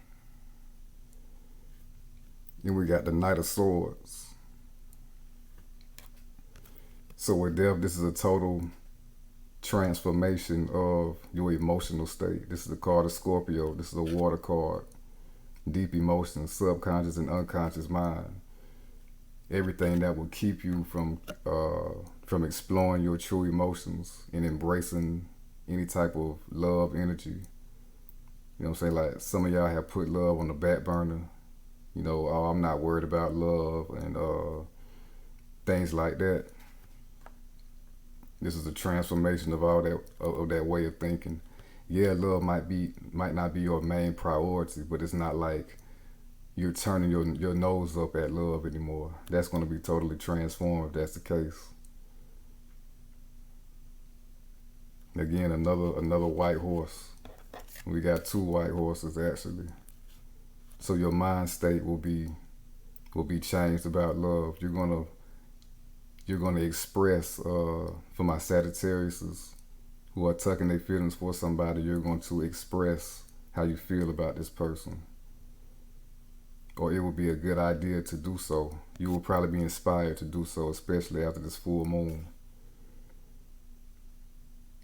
and we got the Knight of Swords. So with Death, this is a total transformation of your emotional state. This is the card of Scorpio. This is a water card. Deep emotions, subconscious and unconscious mind. Everything that will keep you from exploring your true emotions and embracing any type of love energy. You know what I'm saying? Like some of y'all have put love on the back burner. You know, oh, I'm not worried about love and things like that. This is a transformation of all that way of thinking. Yeah, love might not be your main priority, but it's not like you're turning your nose up at love anymore. That's going to be totally transformed if that's the case. Again, another white horse. We got two white horses actually. So your mind state will be changed about love. You're gonna express for my Sagittariuses who are tucking their feelings for somebody. You're going to express how you feel about this person, or it would be a good idea to do so. You will probably be inspired to do so, especially after this full moon.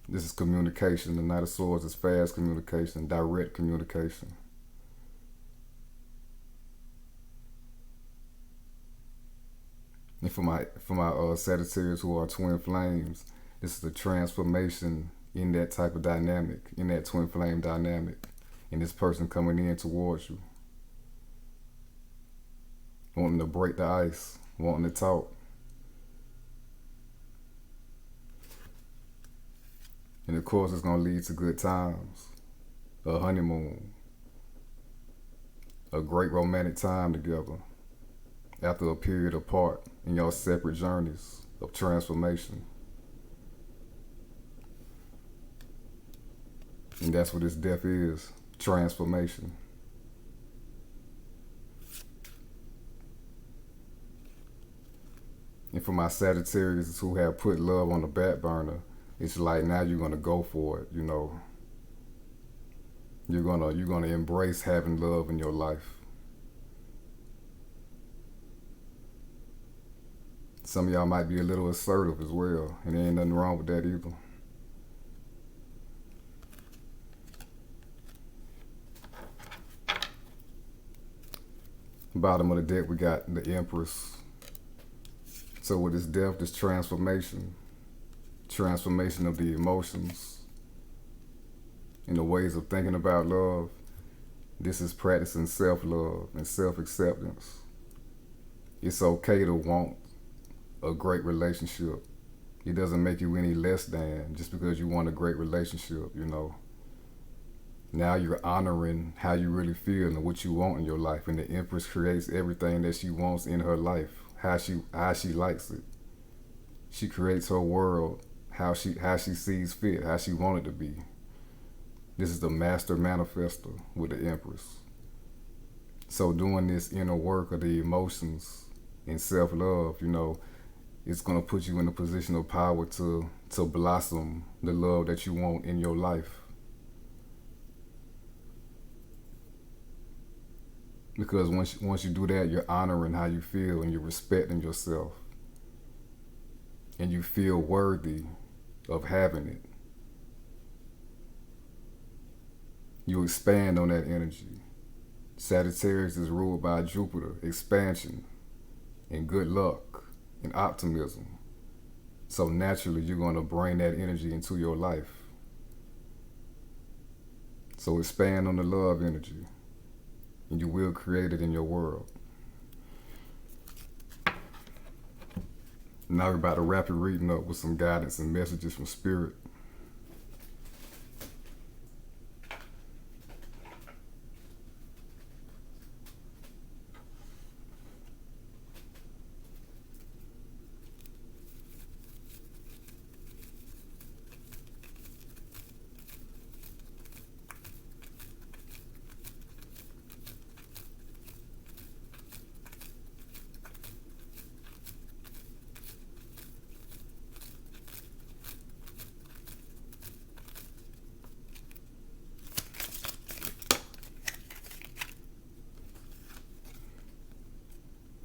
This is communication. The Knight of Swords is fast communication, direct communication. And for my Sagittarius who are twin flames, this is a transformation in that type of dynamic, in that twin flame dynamic, and this person coming in towards you, wanting to break the ice, wanting to talk. And of course, it's going to lead to good times, a honeymoon, a great romantic time together after a period apart in your separate journeys of transformation. And that's what this death is, transformation. And for my Sagittarius who have put love on the back burner, it's like now you're gonna go for it, you know. You're gonna embrace having love in your life. Some of y'all might be a little assertive as well, and there ain't nothing wrong with that either. Bottom of the deck, we got the Empress. So with this death, this transformation of the emotions and the ways of thinking about love, this is practicing self-love and self-acceptance. It's okay to want a great relationship. It doesn't make you any less than just because you want a great relationship, you know. Now you're honoring how you really feel and what you want in your life. And the Empress creates everything that she wants in her life, how she likes it. She creates her world how she sees fit, how she wants it to be. This is the master manifester with the Empress. So doing this inner work of the emotions and self-love, you know, it's going to put you in a position of power to blossom the love that you want in your life. Because once you do that, you're honoring how you feel and you're respecting yourself. And you feel worthy of having it. You expand on that energy. Sagittarius is ruled by Jupiter, expansion, and good luck, and optimism. So naturally, you're going to bring that energy into your life. So expand on the love energy, and you will create it in your world. Now we're about to wrap your reading up with some guidance and messages from Spirit.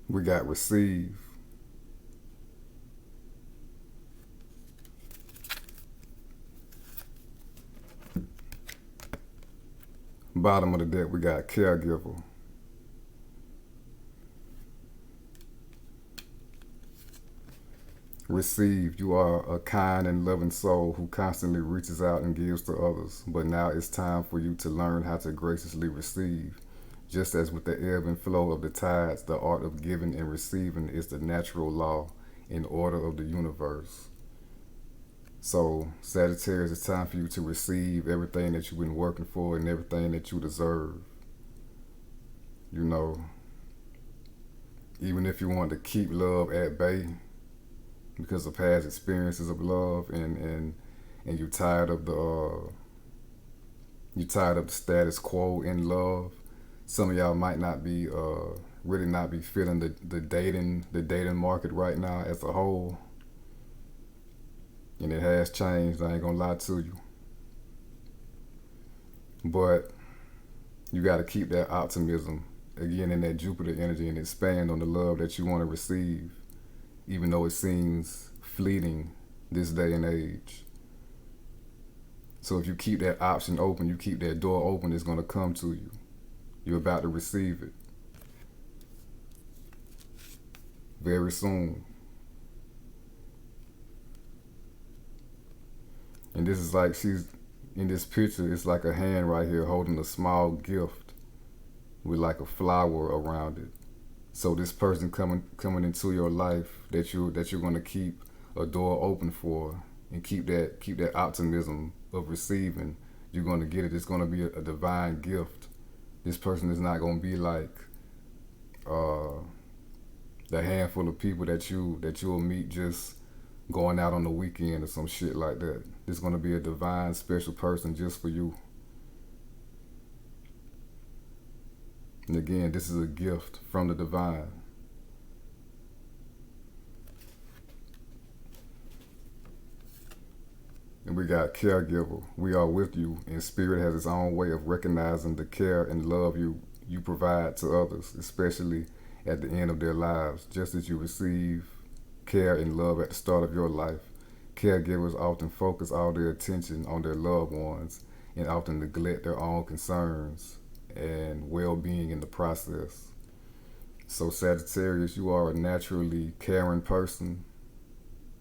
We got receive. Bottom of the deck, we got caregiver. Receive. You are a kind and loving soul who constantly reaches out and gives to others. But now it's time for you to learn how to graciously receive. Just as with the ebb and flow of the tides, the art of giving and receiving is the natural law and order of the universe. So, Sagittarius, it's time for you to receive everything that you've been working for and everything that you deserve. You know, even if you want to keep love at bay because of past experiences of love and you're tired of the status quo in love. Some of y'all might not be really not be feeling the dating market right now as a whole. And it has changed, I ain't gonna lie to you. But you gotta keep that optimism, again, in that Jupiter energy, and expand on the love that you wanna receive, even though it seems fleeting this day and age. So if you keep that option open, you keep that door open, it's gonna come to you. You're about to receive it very soon. And this is like, she's in this picture, it's like a hand right here holding a small gift with like a flower around it. So this person coming into your life that you're going to keep a door open for, and keep that optimism of receiving, you're going to get it. It's going to be a divine gift. This person is not going to be like the handful of people that you'll meet just going out on the weekend or some shit like that. It's going to be a divine, special person just for you. And again, this is a gift from the divine. And we got caregiver. We are with you, and spirit has its own way of recognizing the care and love you provide to others, especially at the end of their lives. Just as you receive care and love at the start of your life, caregivers often focus all their attention on their loved ones and often neglect their own concerns and well-being in the process. So Sagittarius, you are a naturally caring person.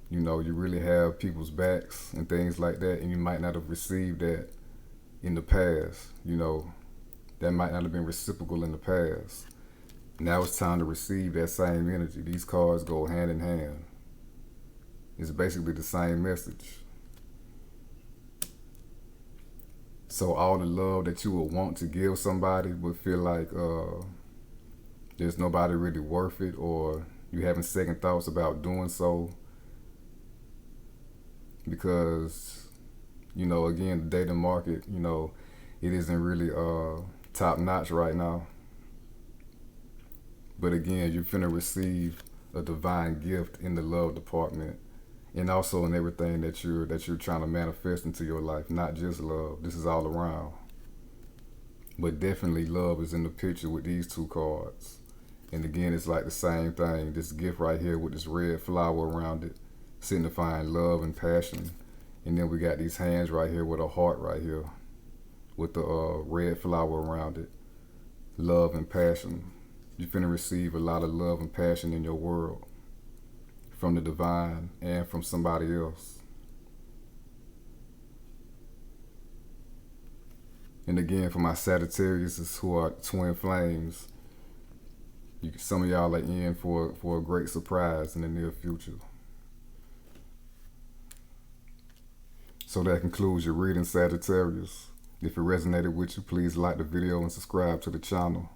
You know, you really have people's backs and things like that, and you might not have received that in the past. You know, that might not have been reciprocal in the past. Now it's time to receive that same energy. These cards go hand in hand. It's basically the same message. So all the love that you would want to give somebody would feel like there's nobody really worth it, or you having second thoughts about doing so. Because, you know, again, the dating market, you know, it isn't really top notch right now. But again, you're finna receive a divine gift in the love department, and also in everything that you're trying to manifest into your life. Not just love. This is all around. But definitely love is in the picture with these two cards. And again, it's like the same thing. This gift right here with this red flower around it, signifying love and passion. And then we got these hands right here with a heart right here with the red flower around it. Love and passion. You're finna receive a lot of love and passion in your world from the divine and from somebody else. And again, for my Sagittarius who are twin flames, some of y'all are in for a great surprise in the near future. So that concludes your reading, Sagittarius. If it resonated with you, please like the video and subscribe to the channel.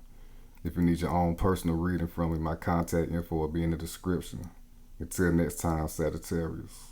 If you need your own personal reading from me, my contact info will be in the description. Until next time, Sagittarius.